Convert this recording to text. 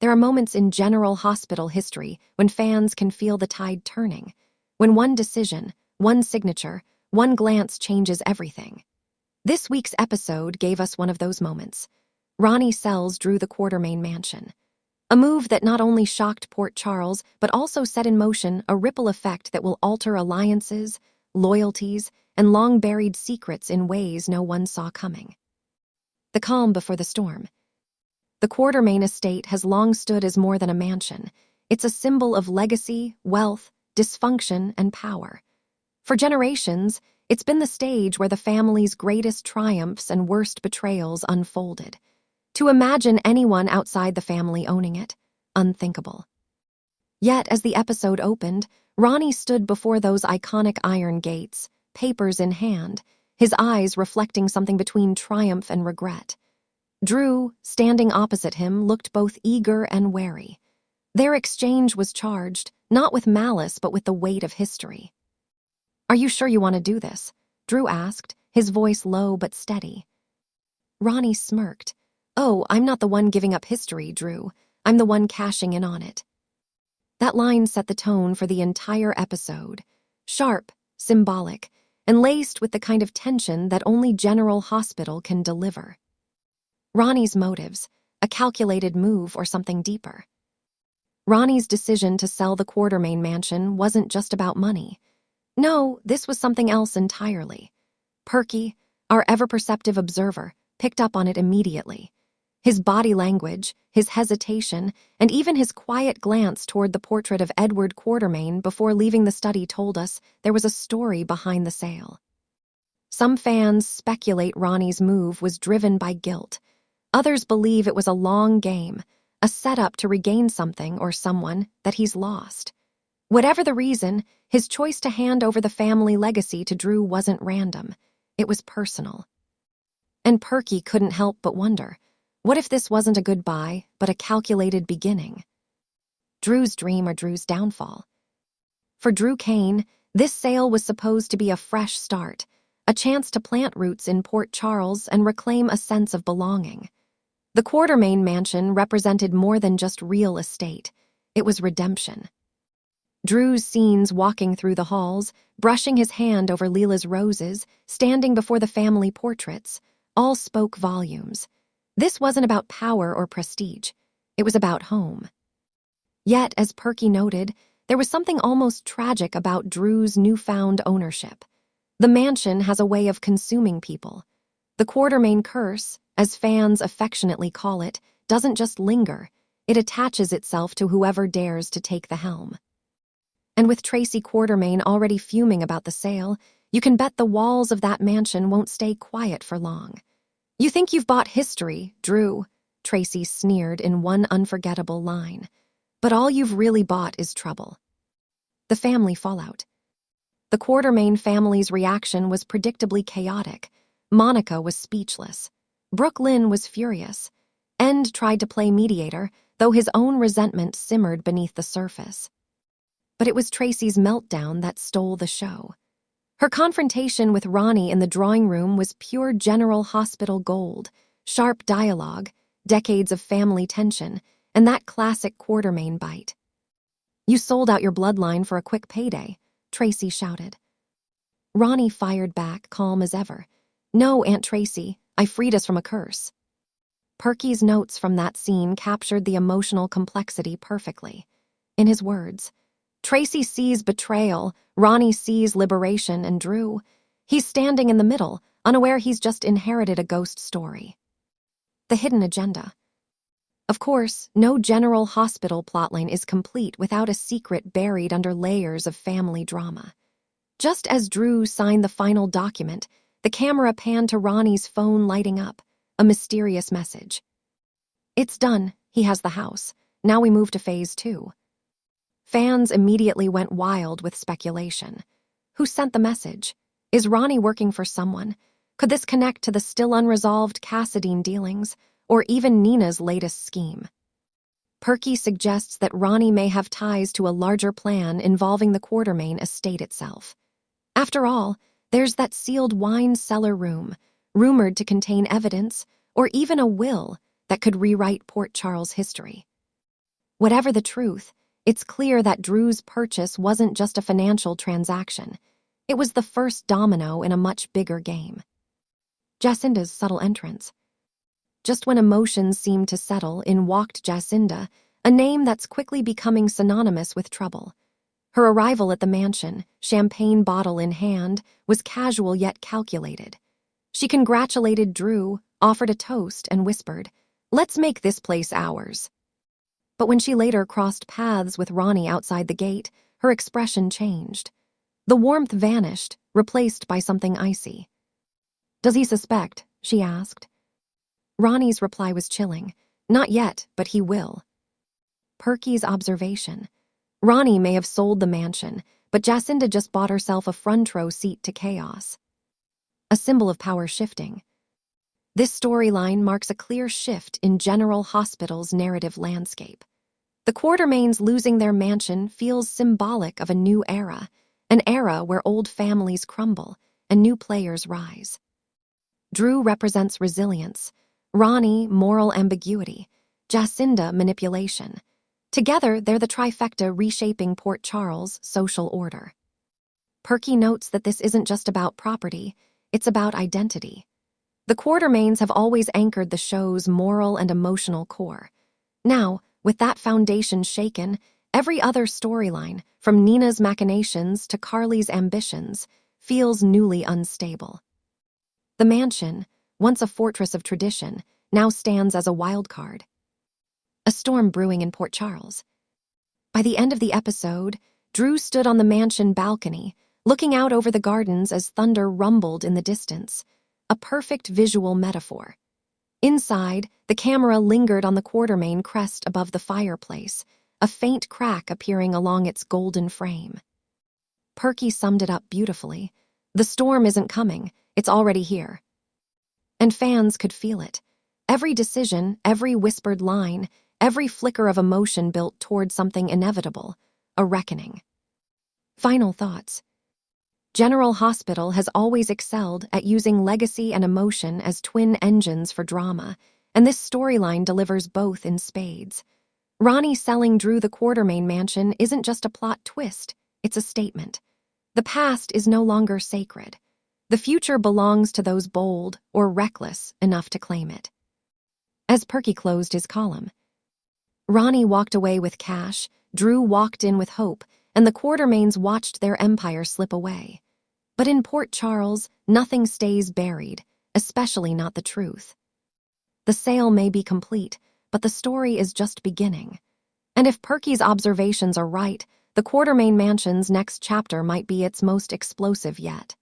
There are moments in General Hospital history when fans can feel the tide turning, when one decision, one signature, one glance changes everything. This week's episode gave us one of those moments. Ronnie Sells drew the Quartermaine mansion. A move that not only shocked Port Charles, but also set in motion a ripple effect that will alter alliances, loyalties, and long-buried secrets in ways no one saw coming. The calm before the storm. The Quartermaine estate has long stood as more than a mansion. It's a symbol of legacy, wealth, dysfunction, and power. For generations, it's been the stage where the family's greatest triumphs and worst betrayals unfolded. To imagine anyone outside the family owning it, unthinkable. Yet, as the episode opened, Ronnie stood before those iconic iron gates, papers in hand, his eyes reflecting something between triumph and regret. Drew, standing opposite him, looked both eager and wary. Their exchange was charged, not with malice but with the weight of history. "Are you sure you want to do this?" Drew asked, his voice low but steady. Ronnie smirked. "Oh, I'm not the one giving up history, Drew. I'm the one cashing in on it." That line set the tone for the entire episode. Sharp, symbolic, and laced with the kind of tension that only General Hospital can deliver. Ronnie's motives, a calculated move or something deeper. Ronnie's decision to sell the Quartermaine mansion wasn't just about money. No, this was something else entirely. Perky, our ever-perceptive observer, picked up on it immediately. His body language, his hesitation, and even his quiet glance toward the portrait of Edward Quartermaine before leaving the study told us there was a story behind the sale. Some fans speculate Ronnie's move was driven by guilt. Others believe it was a long game, a setup to regain something or someone that he's lost. Whatever the reason, his choice to hand over the family legacy to Drew wasn't random. It was personal. And Perky couldn't help but wonder, what if this wasn't a goodbye, but a calculated beginning? Drew's dream or Drew's downfall? For Drew Kane, this sale was supposed to be a fresh start, a chance to plant roots in Port Charles and reclaim a sense of belonging. The Quartermaine mansion represented more than just real estate. It was redemption. Drew's scenes walking through the halls, brushing his hand over Leela's roses, standing before the family portraits, all spoke volumes. This wasn't about power or prestige. It was about home. Yet, as Perky noted, there was something almost tragic about Drew's newfound ownership. The mansion has a way of consuming people. The Quartermaine curse, as fans affectionately call it, doesn't just linger. It attaches itself to whoever dares to take the helm. And with Tracy Quartermaine already fuming about the sale, you can bet the walls of that mansion won't stay quiet for long. "You think you've bought history, Drew," Tracy sneered in one unforgettable line. "But all you've really bought is trouble." The family fallout. The Quartermaine family's reaction was predictably chaotic. Monica was speechless. Brooke Lynn was furious. End tried to play mediator, though his own resentment simmered beneath the surface. But it was Tracy's meltdown that stole the show. Her confrontation with Ronnie in the drawing room was pure General Hospital gold, sharp dialogue, decades of family tension, and that classic Quartermaine bite. "You sold out your bloodline for a quick payday," Tracy shouted. Ronnie fired back, calm as ever. "No, Aunt Tracy, I freed us from a curse." Perky's notes from that scene captured the emotional complexity perfectly. In his words, Tracy sees betrayal, Ronnie sees liberation, and Drew, he's standing in the middle, unaware he's just inherited a ghost story. The hidden agenda. Of course, no General Hospital plotline is complete without a secret buried under layers of family drama. Just as Drew signed the final document, the camera panned to Ronnie's phone lighting up, a mysterious message. "It's done, he has the house. Now we move to phase 2. Fans immediately went wild with speculation. Who sent the message? Is Ronnie working for someone? Could this connect to the still unresolved Cassadine dealings, or even Nina's latest scheme? Perky suggests that Ronnie may have ties to a larger plan involving the Quartermaine estate itself. After all, there's that sealed wine cellar room, rumored to contain evidence, or even a will, that could rewrite Port Charles history. Whatever the truth, it's clear that Drew's purchase wasn't just a financial transaction. It was the first domino in a much bigger game. Jacinda's subtle entrance. Just when emotions seemed to settle, in walked Jacinda, a name that's quickly becoming synonymous with trouble. Her arrival at the mansion, champagne bottle in hand, was casual yet calculated. She congratulated Drew, offered a toast, and whispered, "Let's make this place ours." But when she later crossed paths with Ronnie outside the gate, her expression changed. The warmth vanished, replaced by something icy. "Does he suspect?" she asked. Ronnie's reply was chilling. "Not yet, but he will." Perky's observation. Ronnie may have sold the mansion, but Jacinda just bought herself a front row seat to chaos. A symbol of power shifting. This storyline marks a clear shift in General Hospital's narrative landscape. The Quartermaines losing their mansion feels symbolic of a new era, an era where old families crumble and new players rise. Drew represents resilience, Ronnie moral ambiguity, Jacinda manipulation. Together, they're the trifecta reshaping Port Charles' social order. Perky notes that this isn't just about property, it's about identity. The Quartermaines have always anchored the show's moral and emotional core. Now, with that foundation shaken, every other storyline, from Nina's machinations to Carly's ambitions, feels newly unstable. The mansion, once a fortress of tradition, now stands as a wild card. A storm brewing in Port Charles. By the end of the episode, Drew stood on the mansion balcony, looking out over the gardens as thunder rumbled in the distance, a perfect visual metaphor. Inside, the camera lingered on the Quartermaine crest above the fireplace, a faint crack appearing along its golden frame. Perky summed it up beautifully. The storm isn't coming, it's already here. And fans could feel it. Every decision, every whispered line, every flicker of emotion built toward something inevitable, a reckoning. Final thoughts. General Hospital has always excelled at using legacy and emotion as twin engines for drama, and this storyline delivers both in spades. Ronnie selling Drew the Quartermaine mansion isn't just a plot twist, it's a statement. The past is no longer sacred. The future belongs to those bold or reckless enough to claim it. As Perky closed his column, Ronnie walked away with cash, Drew walked in with hope, and the Quartermaines watched their empire slip away. But in Port Charles, nothing stays buried, especially not the truth. The sale may be complete, but the story is just beginning. And if Perky's observations are right, the Quartermaine mansion's next chapter might be its most explosive yet.